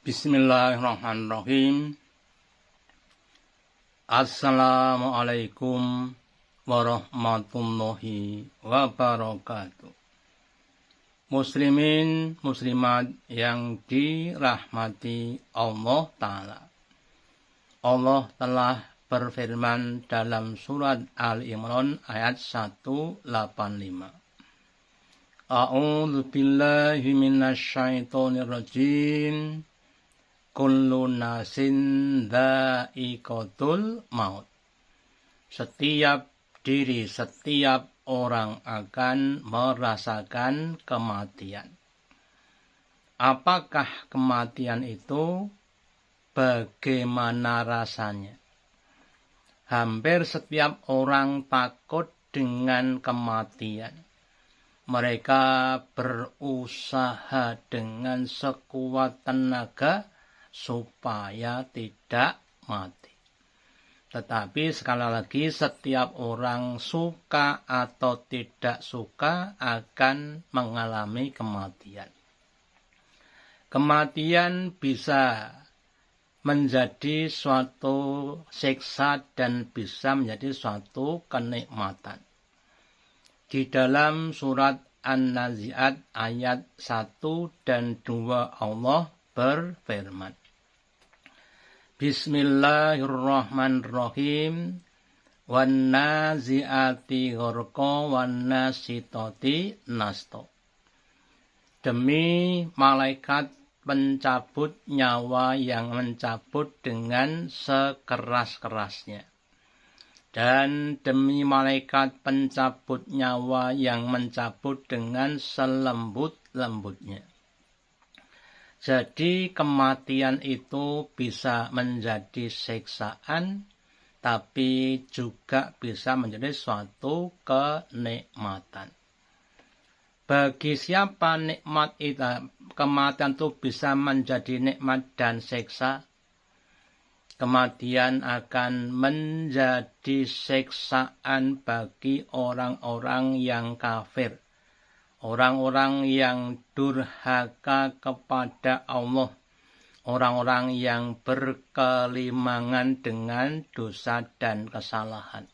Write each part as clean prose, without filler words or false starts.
Bismillahirrahmanirrahim. Assalamualaikum warahmatullahi wabarakatuh. Muslimin, muslimat yang dirahmati Allah Ta'ala. Allah telah berfirman dalam surat Al-Imran ayat 185. A'udzu billahi minasyaitonir rajim. Kullu nasin dha'iqatul maut. Setiap diri, setiap orang akan merasakan kematian. Apakah kematian itu? Bagaimana rasanya? Hampir setiap orang takut dengan kematian. Mereka berusaha dengan sekuat tenaga supaya tidak mati. Tetapi sekali lagi, setiap orang suka atau tidak suka akan mengalami kematian. Kematian bisa menjadi suatu siksa dan bisa menjadi suatu kenikmatan. Di dalam surat An-Nazi'at ayat 1 dan 2 Allah berfirman, Bismillahirrahmanirrahim. Wan nazi'ati gharqa wan nasitati nasto. Demi malaikat pencabut nyawa yang mencabut dengan sekeras-kerasnya. Dan demi malaikat pencabut nyawa yang mencabut dengan selembut-lembutnya. Jadi kematian itu bisa menjadi siksaan, tapi juga bisa menjadi suatu kenikmatan. Bagi siapa nikmat itu, kematian itu bisa menjadi nikmat dan siksa, kematian akan menjadi siksaan bagi orang-orang yang kafir. Orang-orang yang durhaka kepada Allah, orang-orang yang berkelimangan dengan dosa dan kesalahan.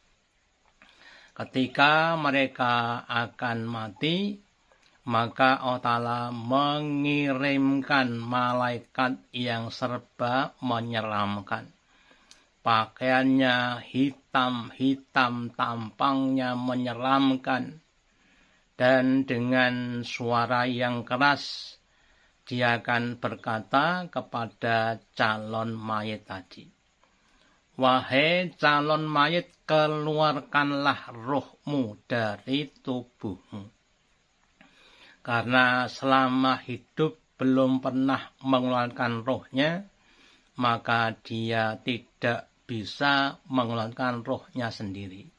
Ketika mereka akan mati, maka Allah Ta'ala mengirimkan malaikat yang serba menyeramkan. Pakaiannya hitam-hitam, tampangnya menyeramkan. Dan dengan suara yang keras, dia akan berkata kepada calon mayit tadi, Wahai calon mayit, keluarkanlah rohmu dari tubuhmu. Karena selama hidup belum pernah mengeluarkan rohnya, maka dia tidak bisa mengeluarkan rohnya sendiri.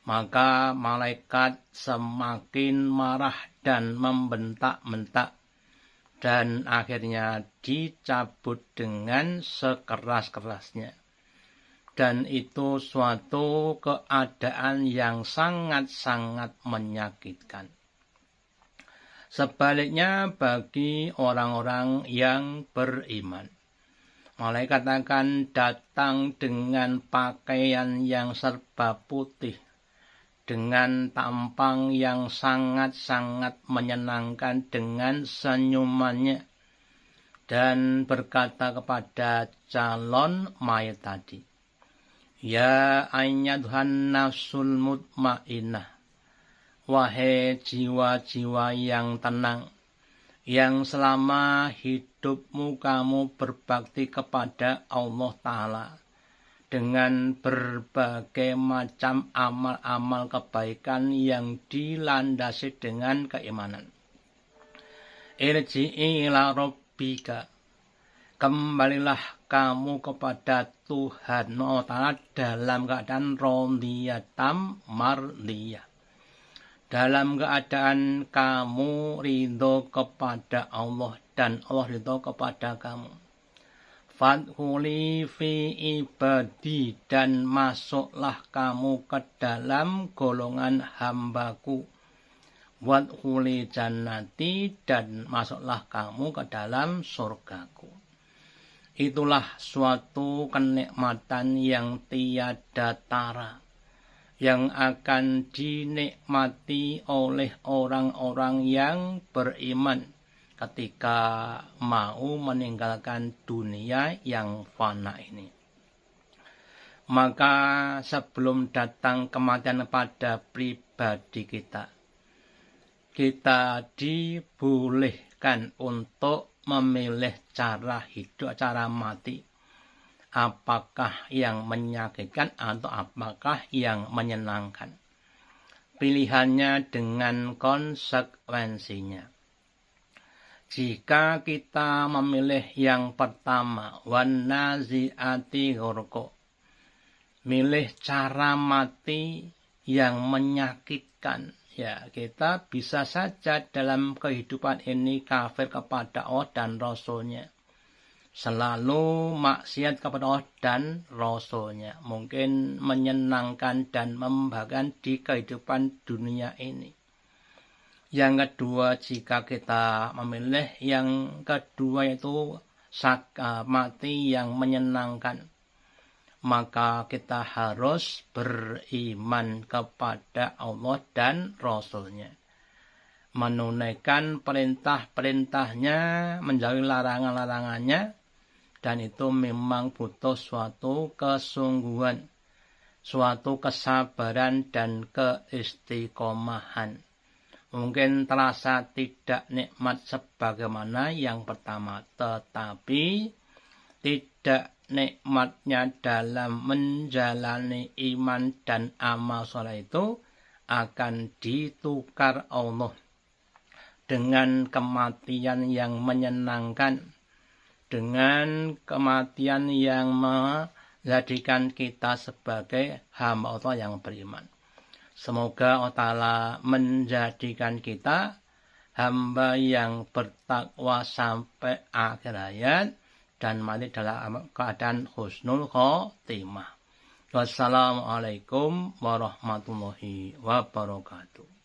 Maka malaikat semakin marah dan membentak-bentak, dan akhirnya dicabut dengan sekeras-kerasnya. Dan itu suatu keadaan yang sangat-sangat menyakitkan. Sebaliknya bagi orang-orang yang beriman, malaikat akan datang dengan pakaian yang serba putih, dengan tampang yang sangat-sangat menyenangkan dengan senyumannya, dan berkata kepada calon mayit tadi, Ya ayyatuhan nafsul mutmainnah, wahai jiwa-jiwa yang tenang, yang selama hidupmu kamu berbakti kepada Allah Ta'ala, dengan berbagai macam amal-amal kebaikan yang dilandasi dengan keimanan. Irji'i ila rabbika. Kembalilah kamu kepada Tuhan Ta'ala dalam keadaan radiyatam mardiyah. Dalam keadaan kamu ridho kepada Allah dan Allah ridho kepada kamu. Fadkhuli fi ibadi, dan masuklah kamu ke dalam golongan hambaku. Wadkhuli jannati, dan masuklah kamu ke dalam surgaku. Itulah suatu kenikmatan yang tiada tara, yang akan dinikmati oleh orang-orang yang beriman ketika mau meninggalkan dunia yang fana ini. Maka sebelum datang kematian pada pribadi kita dibolehkan untuk memilih cara hidup, cara mati. Apakah yang menyakitkan atau apakah yang menyenangkan. Pilihannya dengan konsekuensinya. Jika kita memilih yang pertama, wan nazi'ati ghurqa, milih cara mati yang menyakitkan, ya kita bisa saja dalam kehidupan ini kafir kepada Allah dan Rasul-Nya. Selalu maksiat kepada Allah dan Rasul-Nya. Mungkin menyenangkan dan membahagiakan di kehidupan dunia ini. Yang kedua, jika kita memilih yang kedua yaitu mati yang menyenangkan, maka kita harus beriman kepada Allah dan Rasul-Nya. Menunaikan perintah-perintahnya, menjauhi larangan-larangannya, dan itu memang butuh suatu kesungguhan, suatu kesabaran dan keistiqomahan. Mungkin terasa tidak nikmat sebagaimana yang pertama, tetapi tidak nikmatnya dalam menjalani iman dan amal soleh itu akan ditukar Allah dengan kematian yang menyenangkan, dengan kematian yang menjadikan kita sebagai hamba Allah yang beriman. Semoga Allah Ta'ala menjadikan kita hamba yang bertakwa sampai akhir hayat dan mati dalam keadaan husnul khotimah. Wassalamualaikum warahmatullahi wabarakatuh.